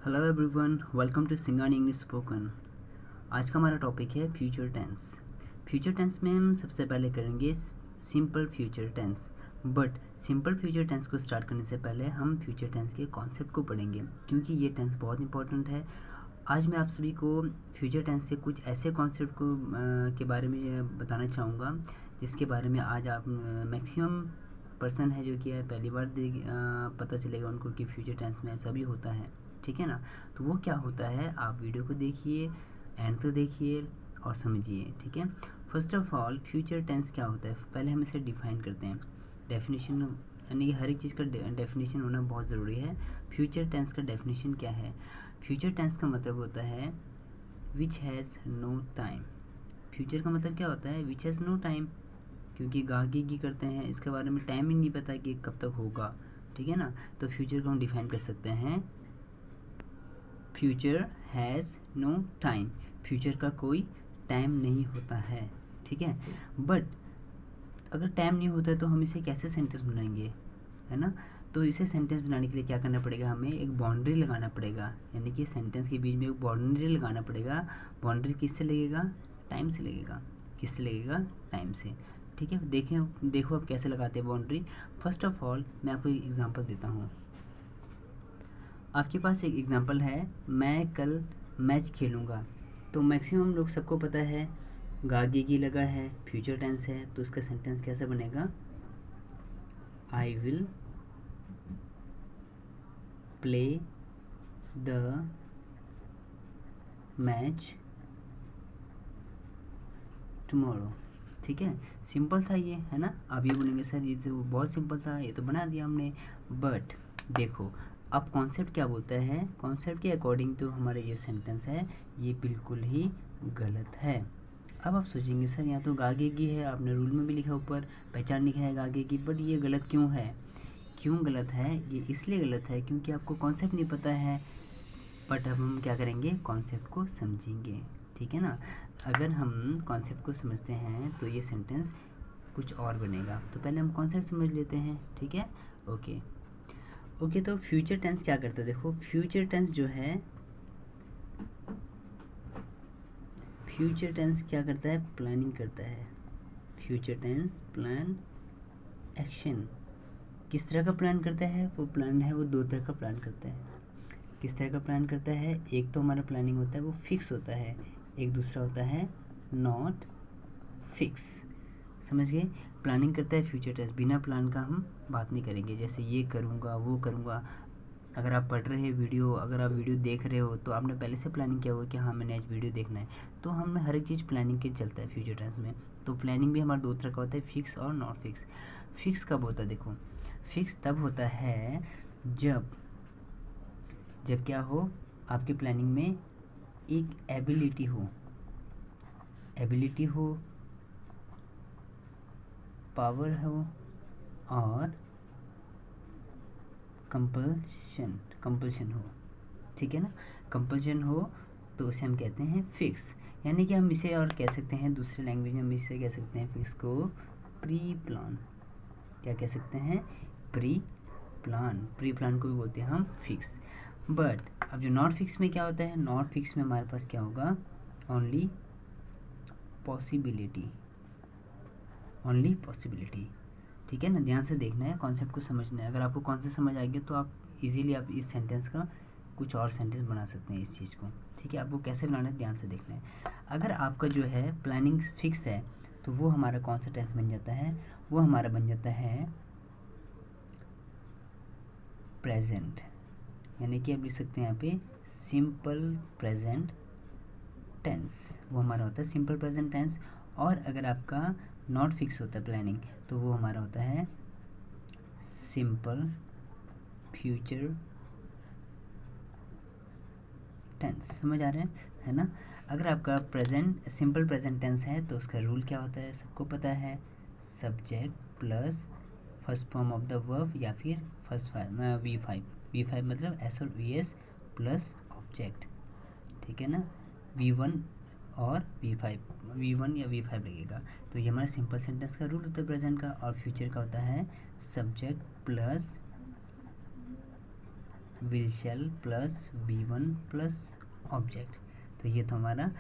Hello everyone, welcome to Singhani English spoken. आज का हमारा टॉपिक है फ्यूचर टेंस। फ्यूचर टेंस में हम सबसे पहले करेंगे simple future tense. But simple future tense को स्टार्ट करने से पहले हम फ्यूचर टेंस के कॉन्सेप्ट को पढ़ेंगे, क्योंकि ये टेंस बहुत इंपॉर्टेंट है। आज मैं आप सभी को फ्यूचर टेंस के कुछ ऐसे कॉन्सेप्ट को के बारे में बताना चाहूँगा, जिसके बारे में आज आप मैक्सिमम पर्सन है जो कि पहली बार पता चलेगा उनको कि फ्यूचर टेंस में ऐसा भी होता है। ठीक है ना। तो वो क्या होता है, आप वीडियो को देखिए, एंड तक देखिए और समझिए। ठीक है। First of all future tense क्या होता है, पहले हम इसे डिफाइन करते हैं। डेफिनेशन यानी कि हर एक चीज़ का डेफिनेशन होना बहुत ज़रूरी है। फ्यूचर टेंस का डेफिनेशन क्या है? फ्यूचर टेंस का मतलब होता है which has no time. Future का मतलब क्या होता है? विच हैज़ नो टाइम, क्योंकि गागी करते हैं, इसके बारे में टाइम ही नहीं पता कि कब तक होगा। ठीक है ना। तो फ्यूचर को हम डिफाइन कर सकते हैं, future has no time. Future का कोई टाइम नहीं होता है। ठीक है। बट अगर टाइम नहीं होता है तो हम इसे कैसे सेंटेंस बनाएंगे, है ना। तो इसे सेंटेंस बनाने के लिए क्या करना पड़ेगा, हमें एक बाउंड्री लगाना पड़ेगा, यानी कि सेंटेंस के बीच में एक बाउंड्री लगाना पड़ेगा। बाउंड्री किससे लगेगा? टाइम से लगेगा। किससे लगेगा? टाइम से। ठीक है। देखो आप कैसे लगाते हैं बाउंड्री। फर्स्ट ऑफ ऑल मैं आपको एक एग्जांपल देता हूँ। आपके पास एक एग्जांपल है, मैं कल मैच खेलूँगा। तो मैक्सिमम लोग सबको पता है गागेगी लगा है, फ्यूचर टेंस है, तो उसका सेंटेंस कैसे बनेगा? I will play the match tomorrow. ठीक है। सिंपल था ये, है ना। आप ये बोलेंगे सर ये तो बहुत सिंपल था, ये तो बना दिया हमने। बट देखो अब कॉन्सेप्ट क्या बोलता है, कॉन्सेप्ट के अकॉर्डिंग तो हमारा ये सेंटेंस है ये बिल्कुल ही गलत है। अब आप सोचेंगे सर यहाँ तो गागेगी है, आपने रूल में भी लिखा ऊपर पहचान लिखा है गागेगी, बट ये गलत क्यों है? क्यों गलत है? ये इसलिए गलत है क्योंकि आपको कॉन्सेप्ट नहीं पता है। बट अब हम क्या करेंगे, कॉन्सेप्ट को समझेंगे। ठीक है ना। अगर हम कॉन्सेप्ट को समझते हैं तो ये सेंटेंस कुछ और बनेगा। तो पहले हम कॉन्सेप्ट समझ लेते हैं। ठीक है। ओके। तो फ्यूचर टेंस क्या करता है? देखो फ्यूचर टेंस जो है, फ्यूचर टेंस क्या करता है? प्लानिंग करता है। Future tense plan action. किस तरह का प्लान करता है? वो प्लान है वो दो तरह का प्लान करता है। किस तरह का प्लान करता है? एक तो हमारा प्लानिंग होता है वो फिक्स होता है, एक दूसरा होता है नॉट फिक्स। समझ गए? प्लानिंग करता है फ्यूचर टेंस, बिना प्लान का हम बात नहीं करेंगे, जैसे ये करूँगा वो करूँगा। अगर आप पढ़ रहे हैं वीडियो, अगर आप वीडियो देख रहे हो तो आपने पहले से प्लानिंग किया होगा कि हाँ मैंने आज वीडियो देखना है। तो हमें हर एक चीज़ प्लानिंग के चलता है फ्यूचर टेंस में। तो प्लानिंग भी हमारा दो तरह का होता है, फिक्स और नॉट फिक्स। फिक्स कब होता है? देखो फिक्स तब होता है जब क्या हो, आपकी प्लानिंग में एक एबिलिटी हो, पावर हो और कंपल्शन हो। ठीक है ना। कंपल्शन हो तो उसे हम कहते हैं फिक्स। यानी कि हम इसे और कह सकते हैं दूसरे लैंग्वेज में, हम इसे कह सकते हैं फिक्स को प्री प्लान। क्या कह सकते हैं? प्री प्लान को भी बोलते हैं हम फिक्स। बट अब जो नॉट फिक्स में क्या होता है? नॉट फिक्स में हमारे पास क्या होगा? Only possibility. ठीक है ना। ध्यान से देखना है, कॉन्सेप्ट को समझना है। अगर आपको कॉन्सेप्ट समझ आएगी तो आप इजीली आप इस सेंटेंस का कुछ और सेंटेंस बना सकते हैं इस चीज़ को। ठीक है। आपको कैसे बनाना है ध्यान से देखना है। अगर आपका जो है प्लानिंग फिक्स है तो वो हमारा कौन सा टेंस बन जाता है? वो हमारा बन जाता है प्रेजेंट। यानी कि आप लिख सकते हैं यहाँ पे सिंपल प्रेजेंट टेंस। वो हमारा होता है सिंपल प्रेजेंट टेंस। और अगर आपका नॉट फिक्स होता है प्लानिंग, तो वो हमारा होता है सिंपल फ्यूचर टेंस। समझ आ रहे हैं, है ना। अगर आपका सिंपल प्रेजेंट टेंस है तो उसका रूल क्या होता है? सबको पता है, subject plus first form of the verb या फिर फर्स्ट V5 मतलब S और VS प्लस ऑब्जेक्ट। ठीक है ना। V1 और V1 या V5 लगेगा। तो ये हमारा सिंपल सेंटेंस का रूल होता है प्रेजेंट का। और फ्यूचर का होता है subject plus will shell plus V1 plus object. तो ये तो हमारा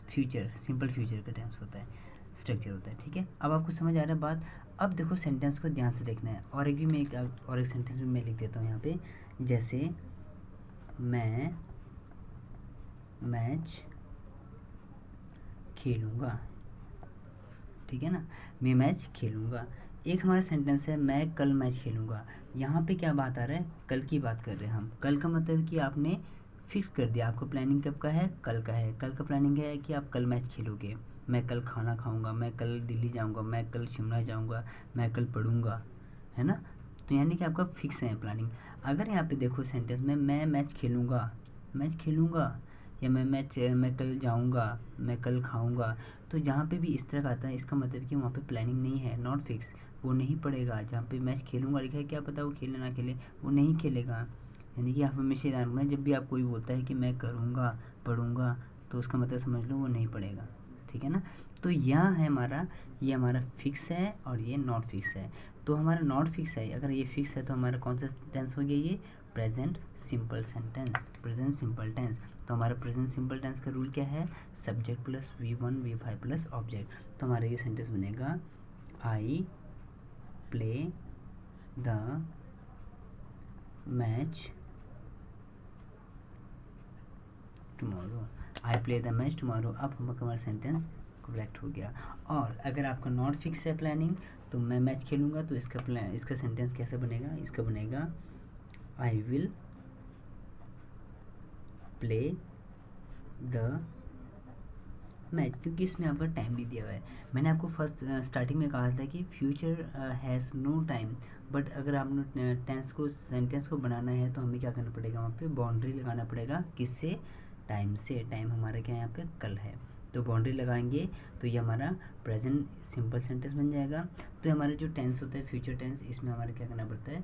फ्यूचर, सिंपल फ्यूचर का टेंस होता है, स्ट्रक्चर होता है। ठीक है, अब आपको समझ आ रहा है बात। अब देखो सेंटेंस को ध्यान से देखना है, और एक भी मैं एक सेंटेंस भी मैं लिख देता हूँ यहाँ पे, जैसे मैं मैच खेलूँगा। ठीक है ना, मैं मैच खेलूँगा। एक हमारा सेंटेंस है मैं कल मैच खेलूँगा। यहाँ पे क्या बात आ रहा है, कल की बात कर रहे हैं हम। कल का मतलब कि आपने फिक्स कर दिया, आपको प्लानिंग कब का है, कल का है। कल का प्लानिंग है कि आप कल मैच खेलोगे, मैं कल खाना खाऊंगा, मैं कल दिल्ली जाऊंगा, मैं कल शिमला जाऊंगा, मैं कल पढ़ूंगा, है ना। तो यानी कि आपका फिक्स है प्लानिंग। अगर यहाँ पे देखो सेंटेंस में मैं मैच खेलूँगा, मैच खेलूँगा, या मैं कल जाऊँगा, मैं कल खाऊँगा, तो जहाँ पे भी इस तरह का आता है इसका मतलब कि वहाँ पे प्लानिंग नहीं है, नॉट फिक्स, वो नहीं पड़ेगा। जहाँ पे मैच खेलूँगा लिखा है, क्या पता वो खेले ना खेले, वो नहीं खेलेगा। यानी कि आप हमेशा ध्यान रखना, जब भी आप कोई बोलता है कि मैं करूँगा, पढ़ूँगा, तो उसका मतलब समझ लो वो नहीं पड़ेगा। ठीक है ना। तो यह है हमारा, ये हमारा फिक्स है और ये नॉट फिक्स है। तो हमारा नॉट फिक्स है, अगर ये फिक्स है तो हमारा कौन सा टेंस हो गया, ये present simple sentence, present simple tense. तो हमारा प्रेजेंट सिंपल टेंस का रूल क्या है, subject plus V1 V5 plus object. तो हमारा ये सेंटेंस बनेगा I play the match tomorrow, I play the match tomorrow. अब हमारा सेंटेंस करेक्ट हो गया। और अगर आपका नॉट फिक्स है प्लानिंग, तो मैं मैच खेलूँगा, तो इसका सेंटेंस कैसे बनेगा, इसका बनेगा I will play the match, क्योंकि इसमें आपका टाइम नहीं दिया हुआ है। मैंने आपको फर्स्ट स्टार्टिंग में कहा था कि future has no time, but अगर आपने सेंटेंस को बनाना है तो हमें क्या करना पड़ेगा, वहाँ पे बाउंड्री लगाना पड़ेगा, किससे, टाइम से। टाइम हमारा क्या है यहाँ पे, कल है, तो बाउंड्री लगाएंगे तो ये हमारा प्रेजेंट सिंपल सेंटेंस बन जाएगा। तो हमारा जो टेंस होता है फ्यूचर टेंस, इसमें हमारा क्या करना पड़ता है,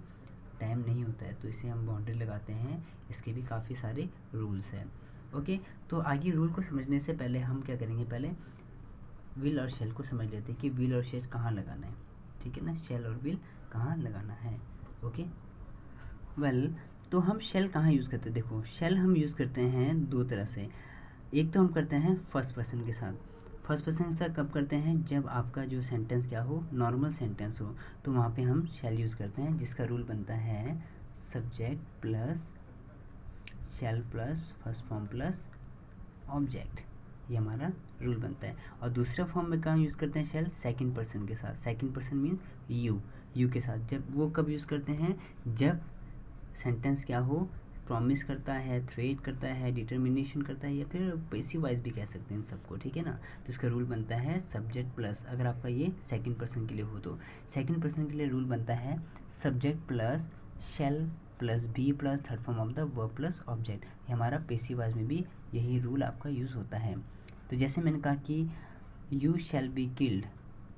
टाइम नहीं होता है, तो इसे हम बाउंड्री लगाते हैं। इसके भी काफ़ी सारे रूल्स हैं। ओके, तो आगे रूल को समझने से पहले हम क्या करेंगे, पहले विल और शेल को समझ लेते हैं कि विल और शेल कहाँ लगाना है। ठीक है ना, शेल और विल कहाँ लगाना है। ओके, वेल तो हम शेल कहाँ यूज़ करते हैं, देखो शेल हम यूज़ करते हैं दो तरह से। एक तो हम करते हैं फर्स्ट पर्सन के साथ। फर्स्ट पर्सन के साथ कब करते हैं, जब आपका जो सेंटेंस क्या हो, नॉर्मल सेंटेंस हो, तो वहाँ पे हम शेल यूज़ करते हैं, जिसका रूल बनता है subject plus shall plus first form plus object, ये हमारा रूल बनता है। और दूसरा फॉर्म में कहाँ यूज़ करते हैं शेल, सेकंड पर्सन के साथ। सेकंड पर्सन मीन यू के साथ। जब वो कब यूज़ करते हैं, जब सेंटेंस क्या हो, प्रॉमिस करता है, थ्रेट करता है, डिटर्मिनेशन करता है, या फिर पैसिव वाइज भी कह सकते हैं इन सबको। ठीक है ना, तो इसका रूल बनता है सब्जेक्ट प्लस, अगर आपका ये सेकंड पर्सन के लिए हो तो सेकंड पर्सन के लिए रूल बनता है subject plus shall plus be plus third form of the verb plus object. ये हमारा पैसिव वॉइस में भी यही रूल आपका यूज़ होता है। तो जैसे मैंने कहा कि यू शैल बी किल्ड,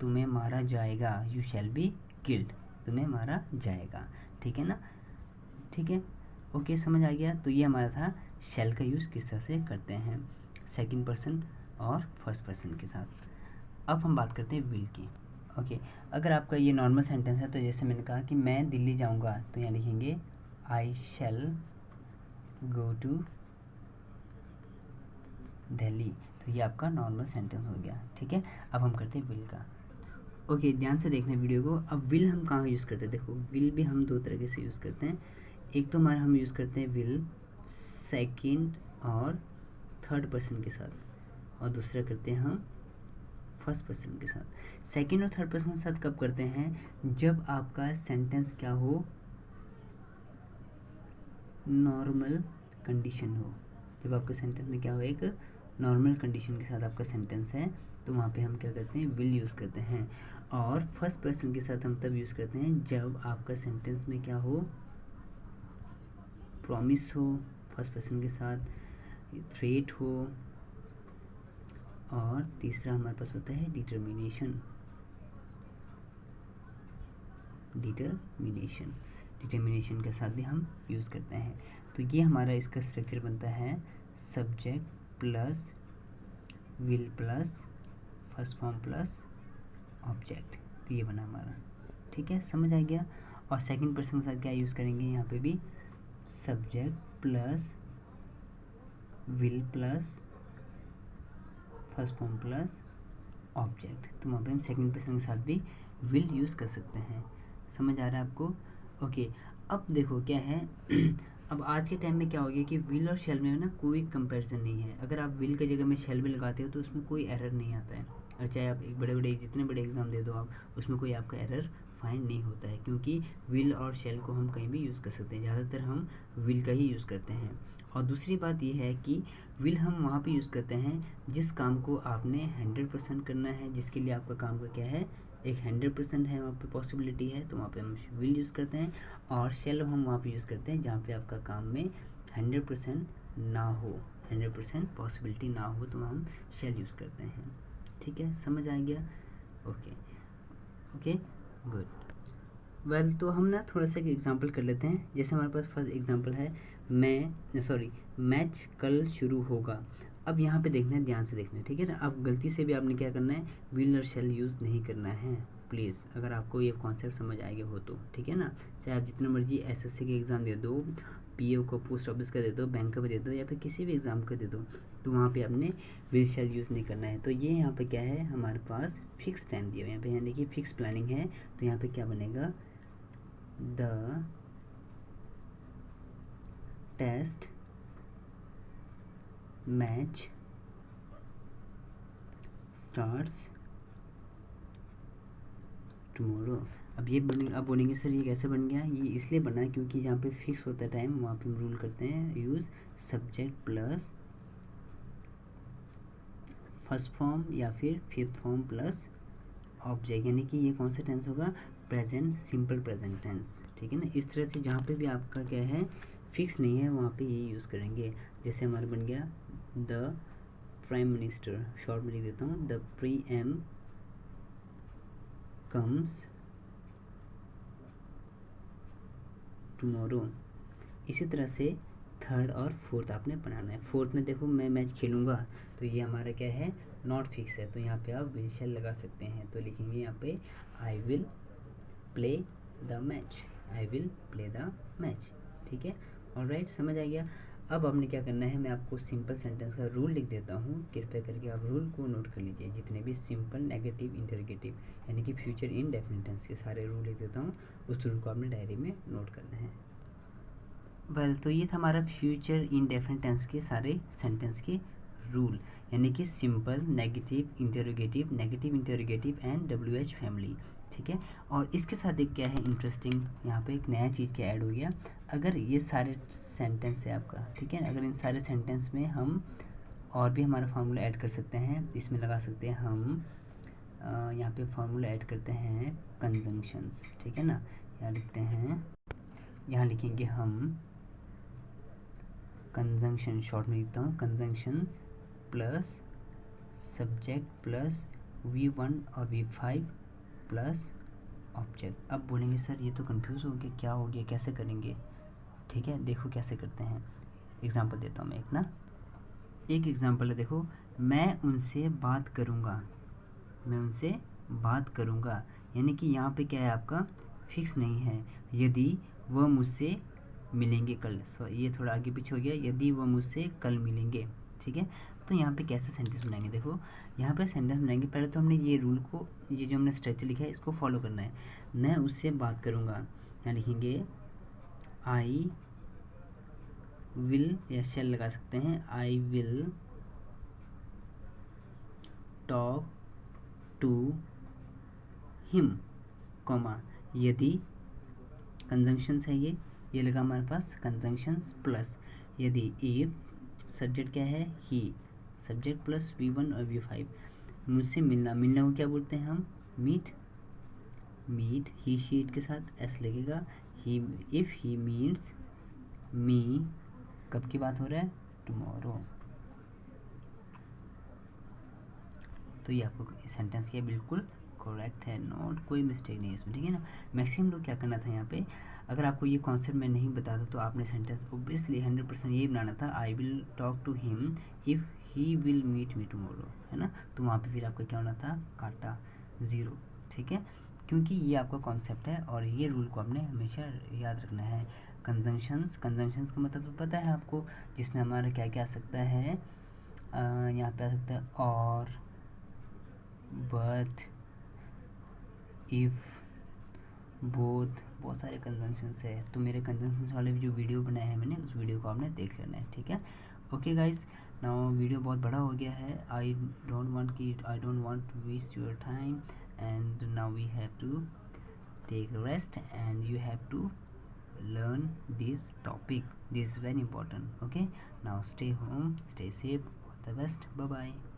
तुम्हें मारा जाएगा, यू शैल बी किल्ड, तुम्हें मारा जाएगा। ठीक है ना, ठीक है, ओके, समझ आ गया। तो ये हमारा था शैल का यूज़ किस तरह से करते हैं सेकंड पर्सन और फर्स्ट पर्सन के साथ। अब हम बात करते हैं विल की। ओके, अगर आपका ये नॉर्मल सेंटेंस है, तो जैसे मैंने कहा कि मैं दिल्ली जाऊंगा, तो यहाँ लिखेंगे आई शैल गो टू दिल्ली। तो ये आपका नॉर्मल सेंटेंस हो गया। ठीक है, अब हम करते हैं विल का। ओके, ध्यान से देखना वीडियो को। अब विल हम कहाँ यूज़ करते हैं, देखो विल भी हम दो तरीके से यूज़ करते हैं। एक तो हमारा हम यूज़ करते हैं विल सेकंड और थर्ड पर्सन के साथ, और दूसरा करते हैं हम फर्स्ट पर्सन के साथ। सेकंड और थर्ड पर्सन के साथ कब करते हैं, जब आपका सेंटेंस क्या हो, नॉर्मल कंडीशन हो। जब आपके सेंटेंस में क्या हो, एक नॉर्मल कंडीशन के साथ आपका सेंटेंस है, तो वहाँ पे हम क्या करते हैं, विल यूज़ करते हैं। और फर्स्ट पर्सन के साथ हम तब यूज़ करते हैं जब आपका सेंटेंस में क्या हो, प्रॉमिस हो, फर्स्ट पर्सन के साथ थ्रेट हो, और तीसरा हमारे पास होता है डिटर्मिनेशन। डिटर्मिनेशन के साथ भी हम यूज़ करते हैं। तो ये हमारा इसका स्ट्रक्चर बनता है subject plus will plus first form plus object. तो ये बना हमारा। ठीक है, समझ आ गया। और सेकंड पर्सन के साथ क्या यूज़ करेंगे, यहाँ पे भी subject plus will plus first form plus object. तो वहाँ पे हम सेकंड पर्सन के साथ भी विल यूज़ कर सकते हैं। समझ आ रहा है आपको? ओके, अब देखो क्या है अब आज के टाइम में क्या हो गया कि विल और शेल में ना कोई कंपैरिजन नहीं है। अगर आप विल की जगह में शेल भी लगाते हो तो उसमें कोई एरर नहीं आता है। और चाहे आप एक बड़े जितने बड़े एग्जाम दे दो आप, उसमें कोई आपका एरर फाइंड नहीं होता है, क्योंकि विल और शेल को हम कहीं भी यूज़ कर सकते हैं। ज़्यादातर हम विल का ही यूज़ करते हैं। और दूसरी बात ये है कि विल हम वहाँ पे यूज़ करते हैं जिस काम को आपने 100% करना है, जिसके लिए आपका काम का क्या है, एक 100% है वहाँ पे पॉसिबिलिटी है, तो वहाँ पे हम विल यूज़ करते हैं। और शेल हम वहाँ पे यूज़ करते हैं जहाँ पे आपका काम में 100% ना हो, 100% पॉसिबिलिटी ना हो, तो हम शेल यूज़ करते हैं। ठीक है, समझ आ गया? Okay okay good. वेल, तो हम ना थोड़ा सा एक एग्जांपल कर लेते हैं। जैसे हमारे पास फर्स्ट एग्जांपल है, मैच कल शुरू होगा। अब यहाँ पे देखना है, ध्यान से देखना है, ठीक है ना। अब गलती से भी आपने क्या करना है, विल और शेल यूज़ नहीं करना है प्लीज़, अगर आपको ये कॉन्सेप्ट समझ आएगा हो तो, ठीक है ना। चाहे आप जितना मर्जी एसएससी के एग्ज़ाम दे दो, पीओ को पोस्ट ऑफिस का दे दो, बैंक का भी दे दो, या फिर किसी भी एग्ज़ाम का दे दो, तो वहाँ पे आपने विल शेल यूज़ नहीं करना है। तो ये यहाँ पे क्या है, हमारे पास फिक्स टाइम दिया हुआ है यहाँ पे, यानी कि फिक्स प्लानिंग है। तो यहाँ पे क्या बनेगा, the test match starts tomorrow. अब ये अब बोलेंगे सर ये कैसे बन गया, ये इसलिए बना क्योंकि जहाँ पे फिक्स होता है टाइम वहाँ पे हम रूल करते हैं use subject plus first form या फिर फिफ्थ फॉर्म प्लस ऑब्जेक्ट, यानी कि ये कौन सा टेंस होगा, प्रेजेंट सिंपल प्रेजेंट टेंस, ठीक है ना। इस तरह से जहाँ पे भी आपका क्या है फिक्स नहीं है वहाँ पे ये यूज़ करेंगे। जैसे हमारा बन गया द प्राइम मिनिस्टर, शॉर्ट में लिख देता हूँ, द PM कम्स टुमारो। इसी तरह से थर्ड और फोर्थ आपने बनाना है। फोर्थ में देखो मैं मैच खेलूँगा, तो ये हमारा क्या है, नॉट फिक्स है, तो यहाँ पे आप विल शेल लगा सकते हैं। तो लिखेंगे यहाँ पे I will play the match, I will play the match, ठीक है। ऑलराइट, समझ आ गया। अब हमने क्या करना है, मैं आपको सिंपल सेंटेंस का रूल लिख देता हूँ, कृपया करके आप रूल को नोट कर लीजिए। जितने भी सिंपल, नेगेटिव, इंटरोगेटिव यानी कि फ्यूचर इंडेफिनिट टेंस के सारे रूल लिख देता हूँ, उस रूल को आपने डायरी में नोट करना है। वेल, तो ये था हमारा फ्यूचर इंडेफिनिट टेंस के सारे सेंटेंस के रूल, यानी कि simple, negative interrogative and WH family, ठीक है। और इसके साथ एक क्या है इंटरेस्टिंग, यहाँ पे एक नया चीज़ क्या ऐड हो गया, अगर ये सारे सेंटेंस है आपका, ठीक है, अगर इन सारे सेंटेंस में हम और भी हमारा फार्मूला ऐड कर सकते हैं, इसमें लगा सकते हैं हम यहाँ पे फार्मूला ऐड करते हैं कंजंक्शंस, ठीक है ना। यहाँ लिखते हैं, यहाँ लिखेंगे हम कंजंक्शन, शॉर्ट में लिखता हूँ conjunctions plus subject plus V1 और V5 प्लस ऑब्जेक्ट। अब बोलेंगे सर ये तो कंफ्यूज हो गया, क्या हो गया, कैसे करेंगे, ठीक है। देखो कैसे करते हैं, एग्जांपल देता हूँ मैं एक ना, एक एग्जांपल है, देखो, मैं उनसे बात करूँगा, मैं उनसे बात करूँगा, यानी कि यहाँ पे क्या है आपका फिक्स नहीं है, यदि वह मुझसे मिलेंगे कल, ये थोड़ा आगे पीछे हो गया, यदि वह मुझसे कल मिलेंगे, ठीक है। तो यहाँ पे कैसे सेंटेंस बनाएंगे, देखो यहाँ पे सेंटेंस बनाएंगे, पहले तो हमने ये रूल को, ये जो हमने स्ट्रक्चर लिखा है इसको फॉलो करना है। मैं उससे बात करूँगा, यहाँ लिखेंगे आई विल, या शेल लगा सकते हैं, I will talk to him, comma, यदि कंजंक्शंस है ये लगा हमारे पास कंजंक्शंस प्लस, यदि इफ सब्जेक्ट क्या है ही, सब्जेक्ट प्लस V1 और V5, मुझसे मिलना, मिलना को क्या बोलते हैं हम, मीट, ही शीट के साथ S लगेगा, ही, इफ ही मीट्स मी, कब की बात हो रहा है, टुमारो। तो ये आपको सेंटेंस क्या बिल्कुल करेक्ट है, नोट, कोई मिस्टेक नहीं है इसमें, ठीक है ना। मैक्सिमम लोग क्या करना था यहाँ पे, अगर आपको ये कॉन्सेप्ट मैं नहीं बताता तो आपने सेंटेंस ओब्वियसली 100% यही बनाना था, I will talk to him if he will meet me tomorrow, है ना। तो वहाँ पे फिर आपका क्या होना था, काटा 0, ठीक है, क्योंकि ये आपका कॉन्सेप्ट है और ये रूल को आपने हमेशा याद रखना है। कंजंक्शंस का मतलब तो पता है आपको, जिसमें हमारा क्या क्या आ सकता है, यहाँ पे आ सकता है और, बट, इफ़, बोथ, बहुत सारे कंजंक्शंस है। तो मेरे कंजंक्शंस वाले जो वीडियो बनाए हैं मैंने, उस वीडियो को आपने देख लेना है, ठीक है। ओके गाइस, नाउ वीडियो बहुत बड़ा हो गया है, I don't want to waste your time, and now we have to take rest and you have to learn this topic. This is very important. Okay, now stay home, stay safe, all the best, bye bye.